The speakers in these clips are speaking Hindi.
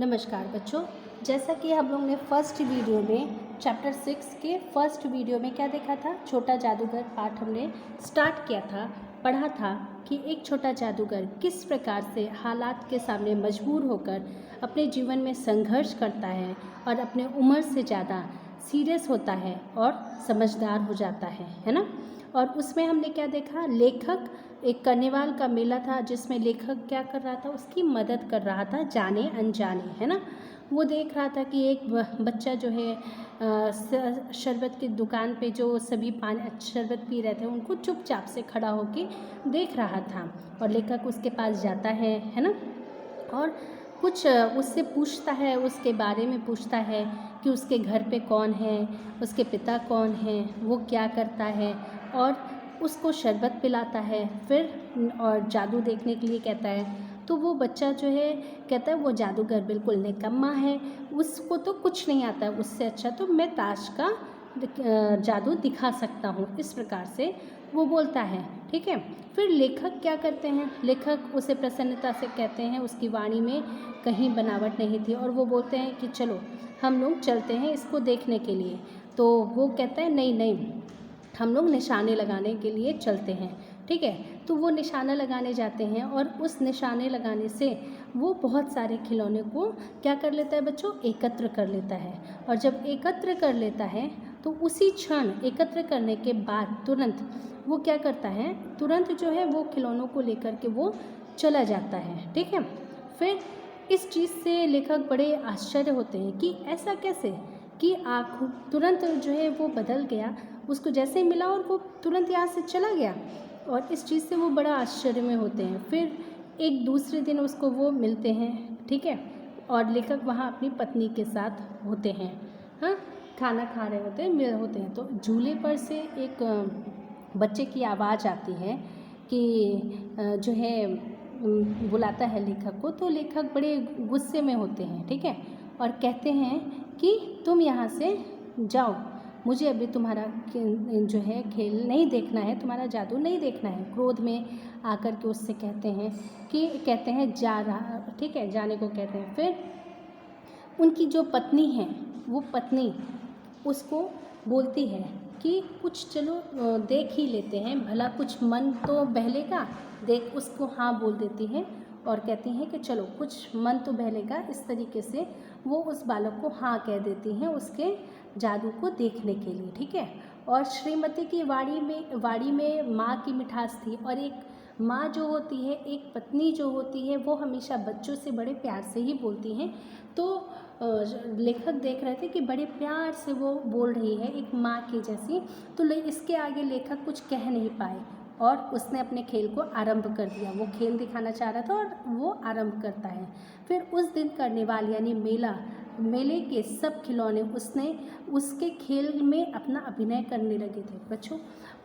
नमस्कार बच्चों। जैसा कि हम लोग ने फर्स्ट वीडियो में चैप्टर 6 के फर्स्ट वीडियो में क्या देखा था, छोटा जादूगर पाठ हमने स्टार्ट किया था, पढ़ा था कि एक छोटा जादूगर किस प्रकार से हालात के सामने मजबूर होकर अपने जीवन में संघर्ष करता है और अपने उम्र से ज़्यादा सीरियस होता है और समझदार हो जाता है ना। और उसमें हमने क्या देखा, लेखक एक कार्निवाल का मेला था जिसमें लेखक क्या कर रहा था, उसकी मदद कर रहा था जाने अनजाने, है ना। वो देख रहा था कि एक बच्चा जो है शरबत की दुकान पे जो सभी पानी शरबत पी रहे थे उनको चुपचाप से खड़ा होके देख रहा था और लेखक उसके पास जाता है ना, और कुछ उससे पूछता है, उसके बारे में पूछता है कि उसके घर पे कौन है, उसके पिता कौन हैं, वो क्या करता है, और उसको शरबत पिलाता है फिर और जादू देखने के लिए कहता है। तो वो बच्चा जो है कहता है वो जादूगर बिल्कुल निकम्मा है, उसको तो कुछ नहीं आता है, उससे अच्छा तो मैं ताश का जादू दिखा सकता हूँ, इस प्रकार से वो बोलता है। ठीक है, फिर लेखक क्या करते हैं, लेखक उसे प्रसन्नता से कहते हैं, उसकी वाणी में कहीं बनावट नहीं थी, और वो बोलते हैं कि चलो हम लोग चलते हैं इसको देखने के लिए। तो वो कहता है नहीं नहीं, हम लोग निशाने लगाने के लिए चलते हैं। ठीक है, तो वो निशाना लगाने जाते हैं और उस निशाने लगाने से वो बहुत सारे खिलौने को क्या कर लेता है बच्चों, एकत्र कर लेता है। और जब एकत्र कर लेता है तो उसी क्षण एकत्र करने के बाद तुरंत वो क्या करता है, तुरंत जो है वो खिलौनों को लेकर के वो चला जाता है। ठीक है, फिर इस चीज़ से लेखक बड़े आश्चर्य होते हैं कि ऐसा कैसे कि आँख तुरंत जो है वो बदल गया, उसको जैसे ही मिला और वो तुरंत यहाँ से चला गया, और इस चीज़ से वो बड़ा आश्चर्य में होते हैं। फिर एक दूसरे दिन उसको वो मिलते हैं, ठीक है, और लेखक वहाँ अपनी पत्नी के साथ होते हैं, हाँ, खाना खा रहे होते हैं तो झूले पर से एक बच्चे की आवाज़ आती है कि जो है बुलाता है लेखक को। तो लेखक बड़े गुस्से में होते हैं, ठीक है, और कहते हैं कि तुम यहाँ से जाओ, मुझे अभी तुम्हारा जो है खेल नहीं देखना है, तुम्हारा जादू नहीं देखना है। क्रोध में आकर के उससे कहते हैं जा रहा, ठीक है, जाने को कहते हैं। फिर उनकी जो पत्नी है वो पत्नी उसको बोलती है कि कुछ चलो देख ही लेते हैं, भला कुछ मन तो बहलेगा, देख, उसको हाँ बोल देती है और कहती हैं कि चलो कुछ मन तो बहलेगा। इस तरीके से वो उस बालक को हाँ कह देती हैं उसके जादू को देखने के लिए। ठीक है, और श्रीमती की वाड़ी में माँ की मिठास थी, और एक माँ जो होती है, एक पत्नी जो होती है, वो हमेशा बच्चों से बड़े प्यार से ही बोलती हैं। तो लेखक देख रहे थे कि बड़े प्यार से वो बोल रही है एक माँ की जैसी, तो इसके आगे लेखक कुछ कह नहीं पाए और उसने अपने खेल को आरंभ कर दिया। वो खेल दिखाना चाह रहा था और वो आरंभ करता है। फिर उस दिन कार्निवाल यानी मेले के सब खिलौने उसके खेल में अपना अभिनय करने लगे थे बच्चों।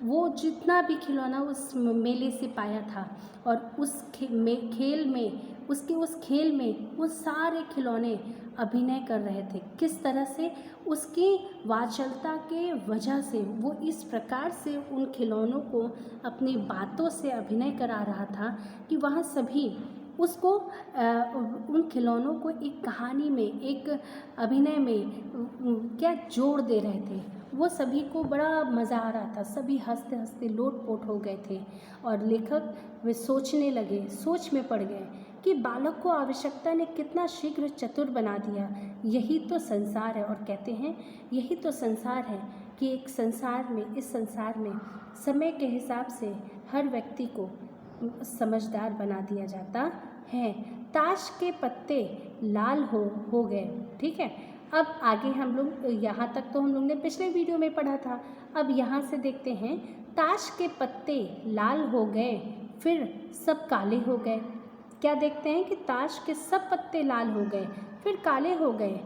वो जितना भी खिलौना उस मेले से पाया था और उस खेल में वो सारे खिलौने अभिनय कर रहे थे। किस तरह से उसकी वाचालता के वजह से वो इस प्रकार से उन खिलौनों को अपनी बातों से अभिनय करा रहा था कि वहाँ सभी उसको उन खिलौनों को एक कहानी में, एक अभिनय में क्या जोड़ दे रहे थे। वो सभी को बड़ा मज़ा आ रहा था, सभी हंसते हंसते लोटपोट हो गए थे। और लेखक वे सोचने लगे, सोच में पड़ गए कि बालक को आवश्यकता ने कितना शीघ्र चतुर बना दिया। यही तो संसार है, और कहते हैं यही तो संसार है कि इस संसार में समय के हिसाब से हर व्यक्ति को समझदार बना दिया जाता है। ताश के पत्ते लाल हो गए। ठीक है, अब आगे हम लोग, यहाँ तक तो हम लोग ने पिछले वीडियो में पढ़ा था, अब यहाँ से देखते हैं। ताश के पत्ते लाल हो गए, फिर सब काले हो गए। क्या देखते हैं कि ताश के सब पत्ते लाल हो गए, फिर काले हो गए।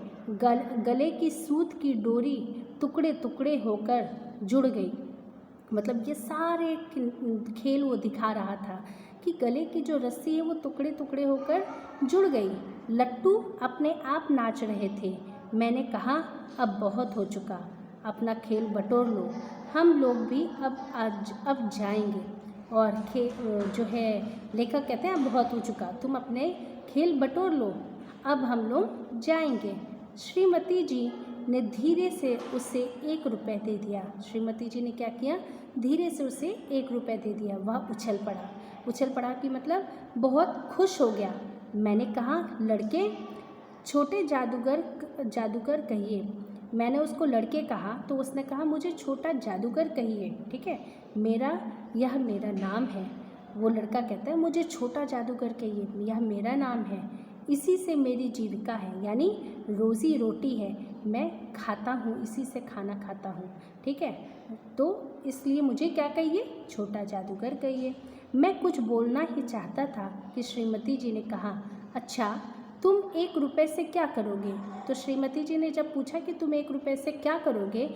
गले की सूत की डोरी टुकड़े टुकड़े होकर जुड़ गई। मतलब ये सारे खेल वो दिखा रहा था कि गले की जो रस्सी है वो टुकड़े टुकड़े होकर जुड़ गई। लट्टू अपने आप नाच रहे थे। मैंने कहा अब बहुत हो चुका, अपना खेल बटोर लो, हम लोग भी अब जाएंगे। और जो है लेखक कहते हैं अब बहुत हो चुका, तुम अपने खेल बटोर लो, अब हम लोग जाएंगे। श्रीमती जी ने धीरे से उसे 1 रुपये दे दिया। श्रीमती जी ने क्या किया, धीरे से उसे 1 रुपये दे दिया। वह उछल पड़ा। उछल पड़ा कि मतलब बहुत खुश हो गया। मैंने कहा, लड़के, छोटे जादूगर कहिए। मैंने उसको लड़के कहा तो उसने कहा, मुझे छोटा जादूगर कहिए, ठीक है, यह मेरा नाम है। वो लड़का कहता है, मुझे छोटा जादूगर कहिए, यह मेरा नाम है, इसी से मेरी जीविका है, यानी रोज़ी रोटी है, मैं खाता हूँ, इसी से खाना खाता हूँ, ठीक है, तो इसलिए मुझे क्या कहिए, छोटा जादूगर कहिए। मैं कुछ बोलना ही चाहता था कि श्रीमती जी ने कहा, अच्छा तुम 1 रुपये से क्या करोगे। तो श्रीमती जी ने जब पूछा कि तुम 1 रुपये से क्या करोगे,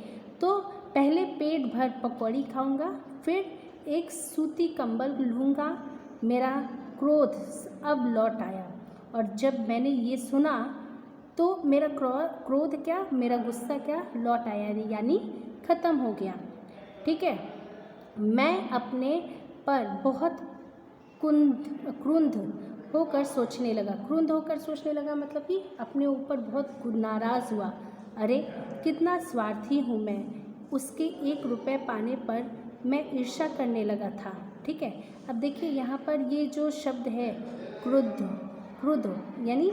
तो पहले पेट भर पकौड़ी खाऊंगा, फिर एक सूती कंबल लूँगा। मेरा क्रोध अब लौट आया, और जब मैंने ये सुना तो मेरा क्रोध क्या, मेरा गुस्सा क्या लौट आया, यानी ख़त्म हो गया, ठीक है। मैं अपने पर बहुत क्रुद्ध होकर सोचने लगा मतलब कि अपने ऊपर बहुत नाराज़ हुआ। अरे कितना स्वार्थी हूँ मैं, उसके 1 रुपये पाने पर मैं ईर्ष्या करने लगा था, ठीक है। अब देखिए यहाँ पर ये जो शब्द है क्रुद्ध यानी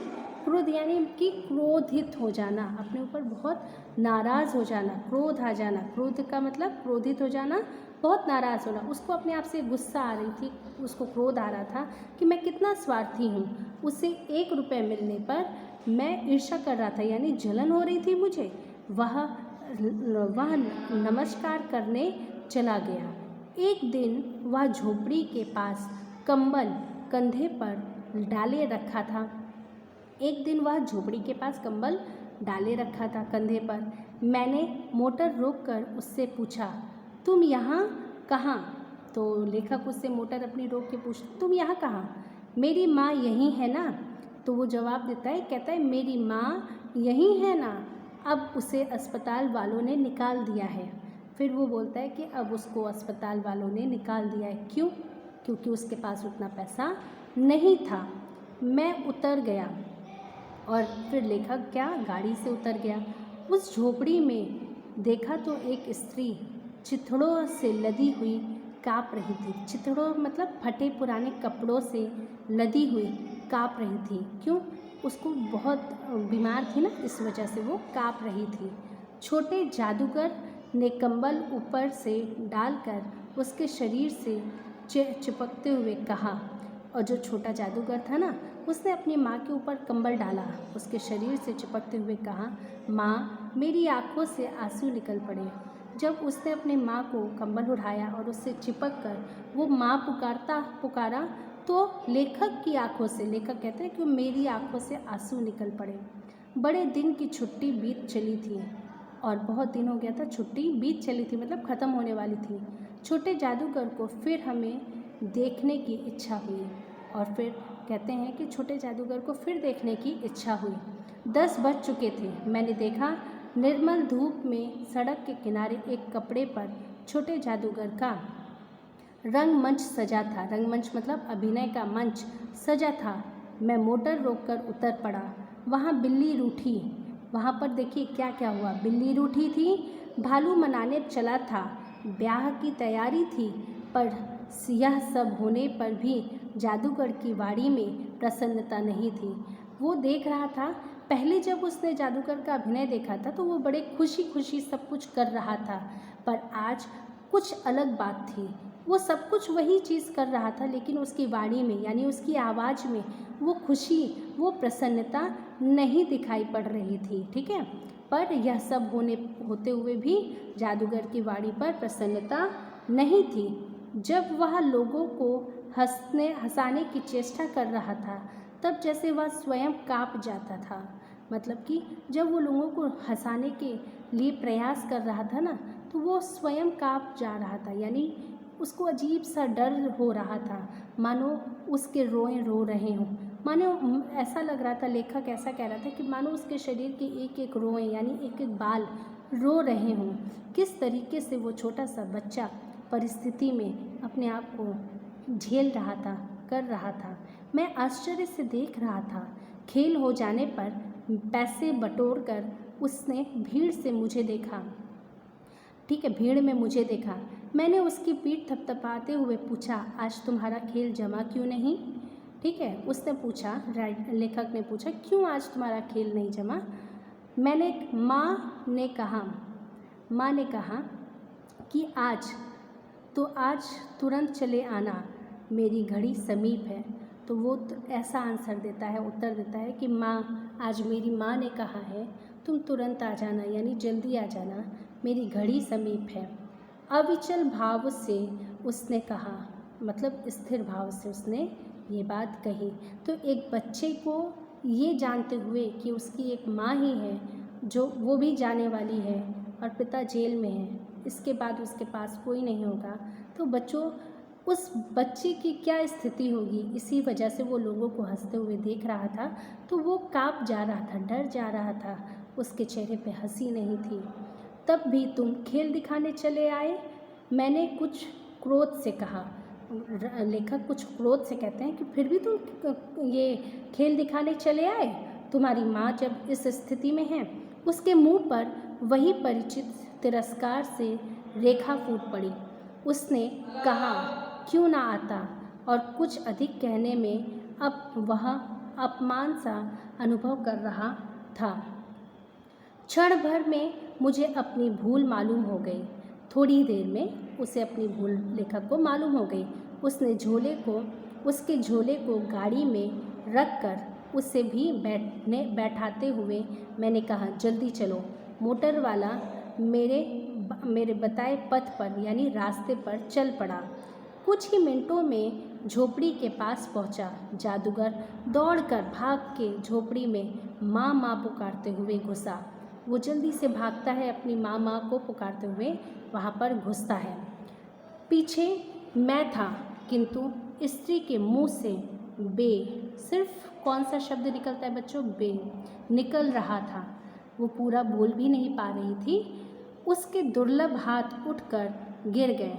कि क्रोधित हो जाना, अपने ऊपर बहुत नाराज़ हो जाना, क्रोध आ जाना। क्रोध का मतलब क्रोधित हो जाना, बहुत नाराज़ होना। उसको अपने आप से गुस्सा आ रही थी, उसको क्रोध आ रहा था कि मैं कितना स्वार्थी हूँ, उसे 1 रुपये मिलने पर मैं ईर्ष्या कर रहा था, यानी जलन हो रही थी मुझे। वह नमस्कार करने चला गया। एक दिन वह झोपड़ी के पास कंबल कंधे पर डाले रखा था। कंधे पर। मैंने मोटर रोककर उससे पूछा, तुम यहाँ कहाँ। तो लेखक उससे मोटर अपनी रोक के पूछता, तुम यहाँ कहाँ, मेरी माँ यहीं है ना। तो वो जवाब देता है, कहता है, मेरी माँ यहीं है ना, अब उसे अस्पताल वालों ने निकाल दिया है। फिर वो बोलता है कि अब उसको अस्पताल वालों ने निकाल दिया है, क्यों, क्योंकि उसके पास उतना पैसा नहीं था। मैं उतर गया, और फिर लेखक क्या, गाड़ी से उतर गया। उस झोपड़ी में देखा तो एक स्त्री चिथड़ों से लदी हुई काँप रही थी। चिथड़ों मतलब फटे पुराने कपड़ों से लदी हुई काँप रही थी। क्यों, उसको बहुत बीमार थी ना, इस वजह से वो काँप रही थी। छोटे जादूगर ने कंबल ऊपर से डालकर उसके शरीर से चिपकते हुए कहा, और जो छोटा जादूगर था ना, उसने अपनी माँ के ऊपर कंबल डाला, उसके शरीर से चिपकते हुए कहा, माँ, मेरी आँखों से आंसू निकल पड़े। जब उसने अपनी माँ को कंबल उठाया और उससे चिपक कर वो माँ पुकारा तो लेखक की आँखों से, लेखक कहते हैं कि मेरी आँखों से आंसू निकल पड़े। बड़े दिन की छुट्टी बीत चली थी, और बहुत दिन हो गया था, छुट्टी बीत चली थी मतलब ख़त्म होने वाली थी। छोटे जादूगर को फिर हमें देखने की इच्छा हुई, और फिर कहते हैं कि छोटे जादूगर को फिर देखने की इच्छा हुई। 10 बज चुके थे। मैंने देखा निर्मल धूप में सड़क के किनारे एक कपड़े पर छोटे जादूगर का रंगमंच सजा था। रंगमंच मतलब अभिनय का मंच सजा था। मैं मोटर रोककर उतर पड़ा। वहाँ बिल्ली रूठी। वहाँ पर देखिए क्या क्या हुआ, बिल्ली रूठी थी, भालू मनाने चला था, ब्याह की तैयारी थी, पर यह सब होने पर भी जादूगर की वाड़ी में प्रसन्नता नहीं थी। वो देख रहा था, पहले जब उसने जादूगर का अभिनय देखा था तो वो बड़े खुशी खुशी सब कुछ कर रहा था, पर आज कुछ अलग बात थी। वो सब कुछ वही चीज़ कर रहा था, लेकिन उसकी वाणी में यानी उसकी आवाज़ में वो खुशी, वो प्रसन्नता नहीं दिखाई पड़ रही थी, ठीक है। पर यह सब होते हुए भी जादूगर की वाणी पर प्रसन्नता नहीं थी। जब वह लोगों को हंसाने की चेष्टा कर रहा था, तब जैसे वह स्वयं काँप जाता था। मतलब कि जब वो लोगों को हंसाने के लिए प्रयास कर रहा था ना, तो वो स्वयं काँप जा रहा था, यानी उसको अजीब सा डर हो रहा था, मानो उसके रोएं रो रहे हों, मानो ऐसा लग रहा था, लेखक ऐसा कह रहा था कि मानो उसके शरीर के एक एक रोएं यानी एक एक बाल रो रहे हों। किस तरीके से वो छोटा सा बच्चा परिस्थिति में अपने आप को झेल रहा था, कर रहा था। मैं आश्चर्य से देख रहा था खेल हो जाने पर पैसे बटोरकर उसने भीड़ से मुझे देखा। ठीक है, भीड़ में मुझे देखा। मैंने उसकी पीठ थपथपाते हुए पूछा, आज तुम्हारा खेल जमा क्यों नहीं? ठीक है, उसने पूछा, लेखक ने पूछा, क्यों आज तुम्हारा खेल नहीं जमा? माँ ने कहा कि आज तुरंत चले आना, मेरी घड़ी समीप है। तो वो ऐसा आंसर देता है, उत्तर देता है कि आज मेरी माँ ने कहा है तुम तुरंत आ जाना, यानी जल्दी आ जाना, मेरी घड़ी समीप है। अविचल भाव से उसने कहा, मतलब स्थिर भाव से उसने ये बात कही। तो एक बच्चे को ये जानते हुए कि उसकी एक माँ ही है जो वो भी जाने वाली है और पिता जेल में है, इसके बाद उसके पास कोई नहीं होगा, तो बच्चों उस बच्चे की क्या स्थिति होगी। इसी वजह से वो लोगों को हंसते हुए देख रहा था, तो वो काँप जा रहा था, डर जा रहा था, उसके चेहरे पे हंसी नहीं थी। तब भी तुम खेल दिखाने चले आए, मैंने कुछ क्रोध से कहा। लेखक कुछ क्रोध से कहते हैं कि फिर भी तुम ये खेल दिखाने चले आए, तुम्हारी माँ जब इस स्थिति में है। उसके मुंह पर वही परिचित तिरस्कार से रेखा फूट पड़ी। उसने कहा, क्यों ना आता, और कुछ अधिक कहने में अब वह अपमान सा अनुभव कर रहा था। क्षण भर में मुझे अपनी भूल मालूम हो गई। थोड़ी देर में उसे अपनी भूल लेखक को मालूम हो गई। उसके झोले को गाड़ी में रखकर उसे भी बैठाते हुए मैंने कहा, जल्दी चलो। मोटर वाला मेरे बताए पथ पर यानी रास्ते पर चल पड़ा। कुछ ही मिनटों में झोपड़ी के पास पहुंचा। जादूगर दौड़कर भाग के झोपड़ी में माँ पुकारते हुए घुसा। वो जल्दी से भागता है, अपनी माँ को पुकारते हुए वहाँ पर घुसता है। पीछे मैं था, किंतु स्त्री के मुंह से सिर्फ कौन सा शब्द निकलता है बच्चों? निकल रहा था। वो पूरा बोल भी नहीं पा रही थी। उसके दुर्लभ हाथ उठकर गिर गए।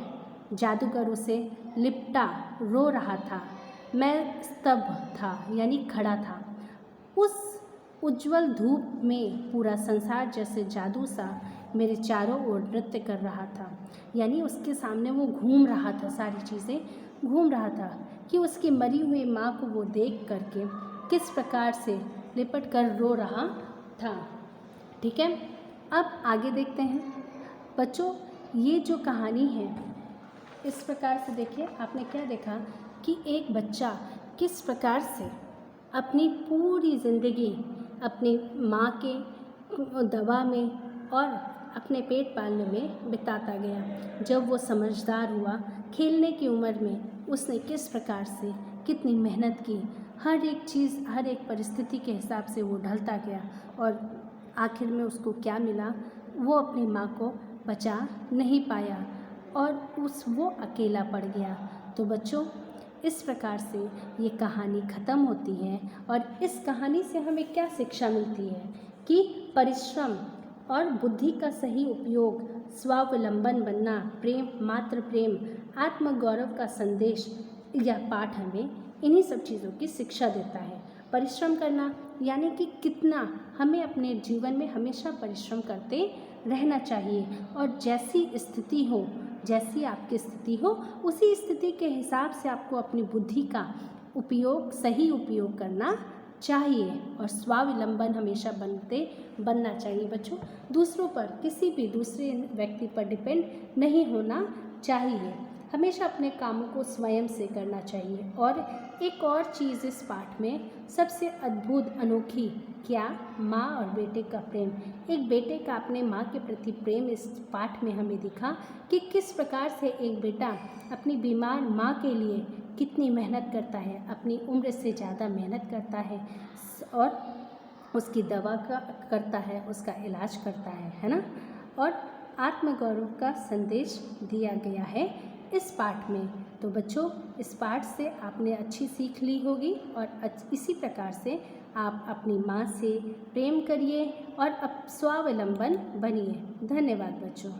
जादूगर उसे लिपटा रो रहा था। मैं स्तब्ध था, यानी खड़ा था। उस उज्जवल धूप में पूरा संसार जैसे जादू सा मेरे चारों ओर नृत्य कर रहा था, यानी उसके सामने वो घूम रहा था, सारी चीज़ें घूम रहा था कि उसकी मरी हुई माँ को वो देख करके किस प्रकार से लिपट कर रो रहा था। ठीक है, अब आगे देखते हैं बच्चों। ये जो कहानी है इस प्रकार से देखिए, आपने क्या देखा कि एक बच्चा किस प्रकार से अपनी पूरी ज़िंदगी अपनी माँ के दवा में और अपने पेट पालने में बिताता गया। जब वो समझदार हुआ, खेलने की उम्र में, उसने किस प्रकार से कितनी मेहनत की, हर एक चीज़, हर एक परिस्थिति के हिसाब से वो ढलता गया और आखिर में उसको क्या मिला? वो अपनी माँ को बचा नहीं पाया और वो अकेला पड़ गया। तो बच्चों, इस प्रकार से ये कहानी ख़त्म होती है और इस कहानी से हमें क्या शिक्षा मिलती है कि परिश्रम और बुद्धि का सही उपयोग, स्वावलंबन बनना, प्रेम, मात्र प्रेम, आत्मगौरव का संदेश, यह पाठ हमें इन्हीं सब चीज़ों की शिक्षा देता है। परिश्रम करना यानी कि कितना हमें अपने जीवन में हमेशा परिश्रम करते रहना चाहिए और जैसी स्थिति हो, जैसी आपकी स्थिति हो, उसी स्थिति के हिसाब से आपको अपनी बुद्धि का उपयोग, सही उपयोग करना चाहिए और स्वावलंबन हमेशा बनना चाहिए बच्चों। दूसरों पर, किसी भी दूसरे व्यक्ति पर डिपेंड नहीं होना चाहिए। हमेशा अपने कामों को स्वयं से करना चाहिए। और एक और चीज़ इस पाठ में सबसे अद्भुत, अनोखी, क्या? माँ और बेटे का प्रेम। एक बेटे का अपने माँ के प्रति प्रेम इस पाठ में हमें दिखा कि किस प्रकार से एक बेटा अपनी बीमार माँ के लिए कितनी मेहनत करता है, अपनी उम्र से ज़्यादा मेहनत करता है और उसकी दवा करता है, उसका इलाज करता है ना। और आत्मगौरव का संदेश दिया गया है इस पाठ में। तो बच्चों, इस पाठ से आपने अच्छी सीख ली होगी और इसी प्रकार से आप अपनी माँ से प्रेम करिए और स्वावलंबन बनिए। धन्यवाद बच्चों।